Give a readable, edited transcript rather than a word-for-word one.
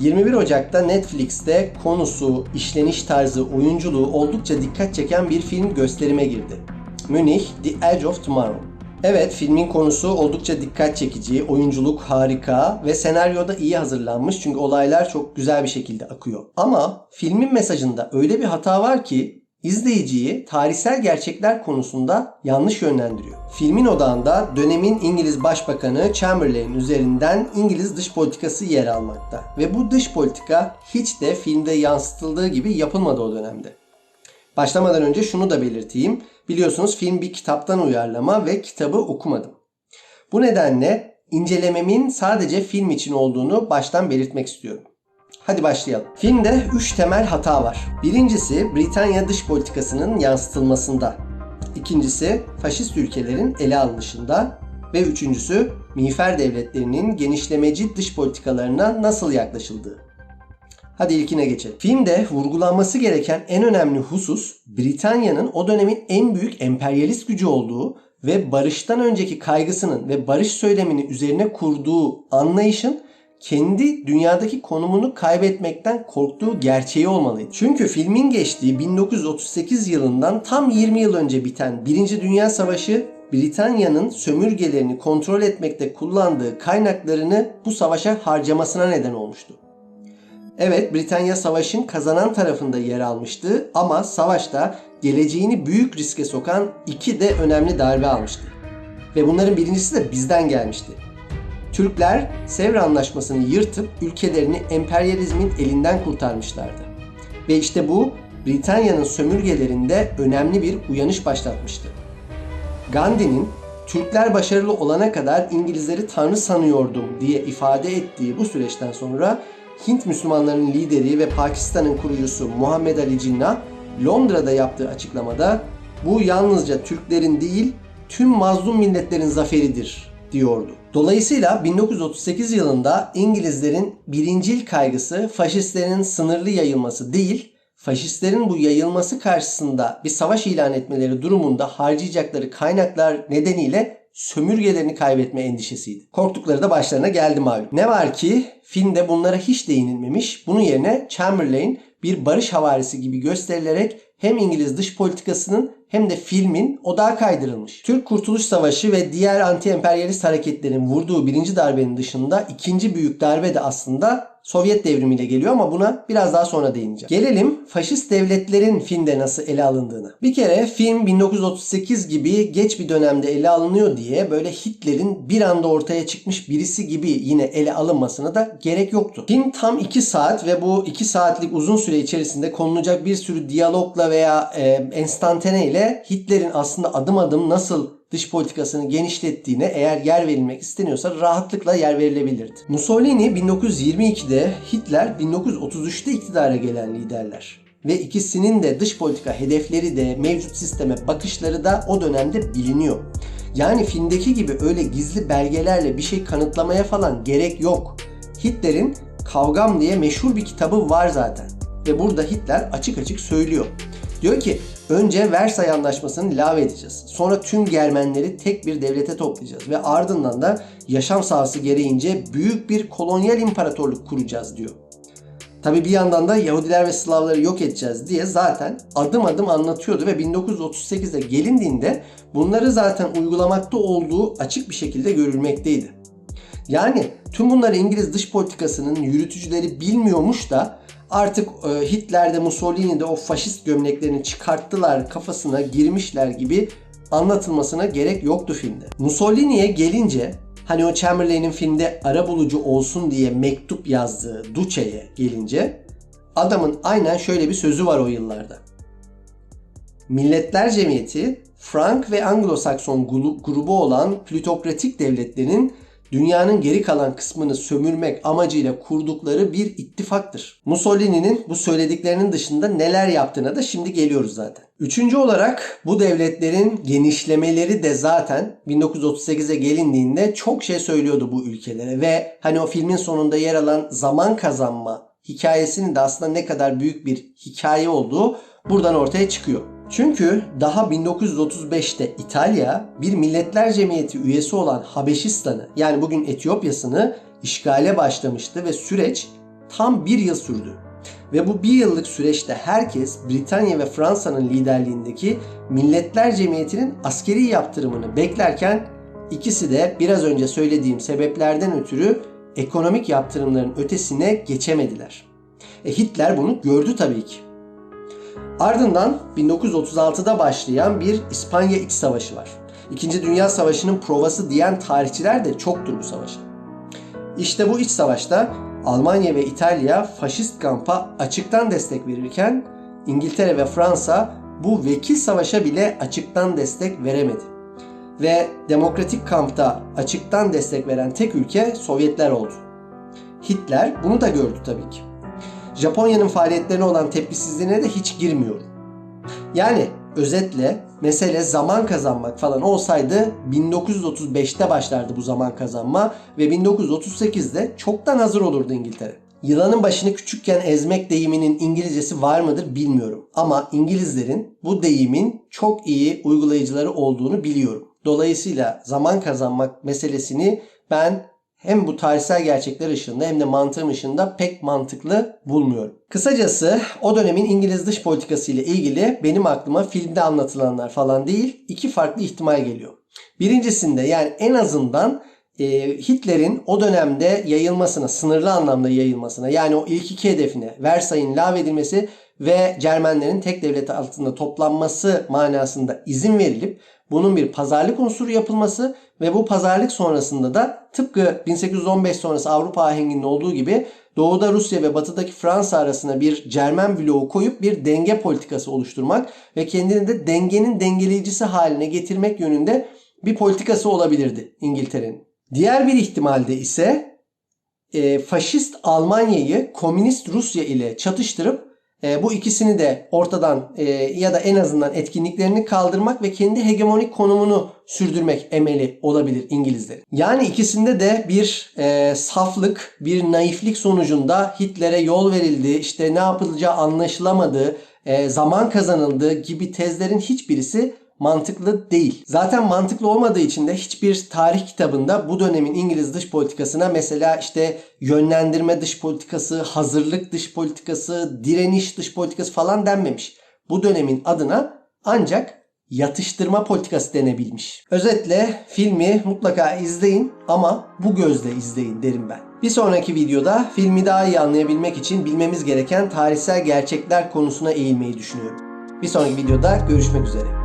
21 Ocak'ta Netflix'te konusu, işleniş tarzı, oyunculuğu oldukça dikkat çeken bir film gösterime girdi. Münih, The Edge of Tomorrow. Evet, filmin konusu oldukça dikkat çekici, oyunculuk harika ve senaryoda iyi hazırlanmış çünkü olaylar çok güzel bir şekilde akıyor. Ama filmin mesajında öyle bir hata var ki izleyiciyi tarihsel gerçekler konusunda yanlış yönlendiriyor. Filmin odağında dönemin İngiliz Başbakanı Chamberlain üzerinden İngiliz dış politikası yer almakta. Ve bu dış politika hiç de filmde yansıtıldığı gibi yapılmadı o dönemde. Başlamadan önce şunu da belirteyim. Biliyorsunuz film bir kitaptan uyarlama ve kitabı okumadım. Bu nedenle incelememin sadece film için olduğunu baştan belirtmek istiyorum. Hadi başlayalım. Filmde 3 temel hata var. Birincisi Britanya dış politikasının yansıtılmasında. İkincisi faşist ülkelerin ele alınışında. Ve üçüncüsü miğfer devletlerinin genişlemeci dış politikalarına nasıl yaklaşıldığı. Hadi ilkine geçelim. Filmde vurgulanması gereken en önemli husus Britanya'nın o dönemin en büyük emperyalist gücü olduğu ve barıştan önceki kaygısının ve barış söylemini üzerine kurduğu anlayışın kendi dünyadaki konumunu kaybetmekten korktuğu gerçeği olmalıydı. Çünkü filmin geçtiği 1938 yılından tam 20 yıl önce biten 1. Dünya Savaşı Britanya'nın sömürgelerini kontrol etmekte kullandığı kaynaklarını bu savaşa harcamasına neden olmuştu. Evet, Britanya savaşın kazanan tarafında yer almıştı ama savaşta geleceğini büyük riske sokan 2 de önemli darbe almıştı. Ve bunların birincisi de bizden gelmişti. Türkler Sevr Anlaşması'nı yırtıp ülkelerini emperyalizmin elinden kurtarmışlardı. Ve işte bu Britanya'nın sömürgelerinde önemli bir uyanış başlatmıştı. Gandhi'nin Türkler başarılı olana kadar İngilizleri tanrı sanıyordum diye ifade ettiği bu süreçten sonra Hint Müslümanlarının lideri ve Pakistan'ın kurucusu Muhammed Ali Jinnah Londra'da yaptığı açıklamada bu yalnızca Türklerin değil tüm mazlum milletlerin zaferidir diyordu. Dolayısıyla 1938 yılında İngilizlerin birincil kaygısı faşistlerin sınırlı yayılması değil, faşistlerin bu yayılması karşısında bir savaş ilan etmeleri durumunda harcayacakları kaynaklar nedeniyle sömürgelerini kaybetme endişesiydi. Korktukları da başlarına geldi malum. Ne var ki filmde bunlara hiç değinilmemiş. Bunun yerine Chamberlain bir barış havarisi gibi gösterilerek hem İngiliz dış politikasının hem de filmin odağa kaydırılmış. Türk Kurtuluş Savaşı ve diğer anti-emperyalist hareketlerin vurduğu birinci darbenin dışında ikinci büyük darbe de aslında Sovyet devrimiyle geliyor ama buna biraz daha sonra değineceğim. Gelelim faşist devletlerin filmde nasıl ele alındığına. Bir kere film 1938 gibi geç bir dönemde ele alınıyor diye böyle Hitler'in bir anda ortaya çıkmış birisi gibi yine ele alınmasına da gerek yoktu. Film tam 2 saat ve bu 2 saatlik uzun süre içerisinde konulacak bir sürü diyalogla veya enstantane ile Hitler'in aslında adım adım nasıl dış politikasını genişlettiğine eğer yer verilmek isteniyorsa rahatlıkla yer verilebilirdi. Mussolini 1922'de, Hitler 1933'te iktidara gelen liderler. Ve ikisinin de dış politika hedefleri de mevcut sisteme bakışları da o dönemde biliniyor. Yani filmdeki gibi öyle gizli belgelerle bir şey kanıtlamaya falan gerek yok. Hitler'in Kavgam diye meşhur bir kitabı var zaten. Ve burada Hitler açık açık söylüyor. Diyor ki önce Versay Anlaşması'nı lağvedeceğiz. Sonra tüm Germenleri tek bir devlete toplayacağız. Ve ardından da yaşam sahası gereğince büyük bir kolonyal imparatorluk kuracağız diyor. Tabi bir yandan da Yahudiler ve Slavları yok edeceğiz diye zaten adım adım anlatıyordu ve 1938'de gelindiğinde bunları zaten uygulamakta olduğu açık bir şekilde görülmekteydi. Yani tüm bunları İngiliz dış politikasının yürütücüleri bilmiyormuş da artık Hitler de Mussolini de o faşist gömleklerini çıkarttılar kafasına girmişler gibi anlatılmasına gerek yoktu filmde. Mussolini'ye gelince hani o Chamberlain'in filmde arabulucu olsun diye mektup yazdığı Duce'ye gelince adamın aynen şöyle bir sözü var o yıllarda. Milletler Cemiyeti Frank ve Anglo-Sakson grubu olan plütokratik devletlerin dünyanın geri kalan kısmını sömürmek amacıyla kurdukları bir ittifaktır. Mussolini'nin bu söylediklerinin dışında neler yaptığına da şimdi geliyoruz zaten. Üçüncü olarak bu devletlerin genişlemeleri de zaten 1938'e gelindiğinde çok şey söylüyordu bu ülkelere ve hani o filmin sonunda yer alan zaman kazanma hikayesinin de aslında ne kadar büyük bir hikaye olduğu buradan ortaya çıkıyor. Çünkü daha 1935'te İtalya bir Milletler Cemiyeti üyesi olan Habeşistan'ı yani bugün Etiyopya'sını işgale başlamıştı ve süreç tam bir yıl sürdü. Ve bu bir yıllık süreçte herkes Britanya ve Fransa'nın liderliğindeki Milletler Cemiyeti'nin askeri yaptırımını beklerken ikisi de biraz önce söylediğim sebeplerden ötürü ekonomik yaptırımların ötesine geçemediler. Hitler bunu gördü tabii ki. Ardından 1936'da başlayan bir İspanya İç Savaşı var. İkinci Dünya Savaşı'nın provası diyen tarihçiler de çoktur bu savaşa. İşte bu iç savaşta Almanya ve İtalya faşist kampa açıktan destek verirken İngiltere ve Fransa bu vekil savaşa bile açıktan destek veremedi. Ve demokratik kampta açıktan destek veren tek ülke Sovyetler oldu. Hitler bunu da gördü tabii ki. Japonya'nın faaliyetlerine olan tepkisizliğine de hiç girmiyorum. Yani özetle mesele zaman kazanmak falan olsaydı 1935'te başlardı bu zaman kazanma ve 1938'de çoktan hazır olurdu İngiltere. Yılanın başını küçükken ezmek deyiminin İngilizcesi var mıdır bilmiyorum. Ama İngilizlerin bu deyimin çok iyi uygulayıcıları olduğunu biliyorum. Dolayısıyla zaman kazanmak meselesini ben hem bu tarihsel gerçekler ışığında hem de mantığım ışığında pek mantıklı bulmuyorum. Kısacası o dönemin İngiliz dış politikası ile ilgili benim aklıma filmde anlatılanlar falan değil, iki farklı ihtimal geliyor. Birincisinde yani en azından Hitler'in o dönemde yayılmasına, sınırlı anlamda yayılmasına, yani o ilk iki hedefine, Versay'ın lağvedilmesi ve Cermenlerin tek devlet altında toplanması manasında izin verilip bunun bir pazarlık unsuru yapılması ve bu pazarlık sonrasında da tıpkı 1815 sonrası Avrupa ahenginin olduğu gibi doğuda Rusya ve batıdaki Fransa arasında bir Cermen bloğu koyup bir denge politikası oluşturmak ve kendini de dengenin dengeleyicisi haline getirmek yönünde bir politikası olabilirdi İngiltere'nin. Diğer bir ihtimalde ise faşist Almanya'yı komünist Rusya ile çatıştırıp bu ikisini de ortadan ya da en azından etkinliklerini kaldırmak ve kendi hegemonik konumunu sürdürmek emeli olabilir İngilizlerin. Yani ikisinde de bir saflık, bir naiflik sonucunda Hitler'e yol verildi, işte ne yapılacağı anlaşılamadı, zaman kazanıldı gibi tezlerin hiçbirisi mantıklı değil. Zaten mantıklı olmadığı için de hiçbir tarih kitabında bu dönemin İngiliz dış politikasına mesela işte yönlendirme dış politikası, hazırlık dış politikası, direniş dış politikası falan denmemiş. Bu dönemin adına ancak yatıştırma politikası denebilmiş. Özetle filmi mutlaka izleyin ama bu gözle izleyin derim ben. Bir sonraki videoda filmi daha iyi anlayabilmek için bilmemiz gereken tarihsel gerçekler konusuna eğilmeyi düşünüyorum. Bir sonraki videoda görüşmek üzere.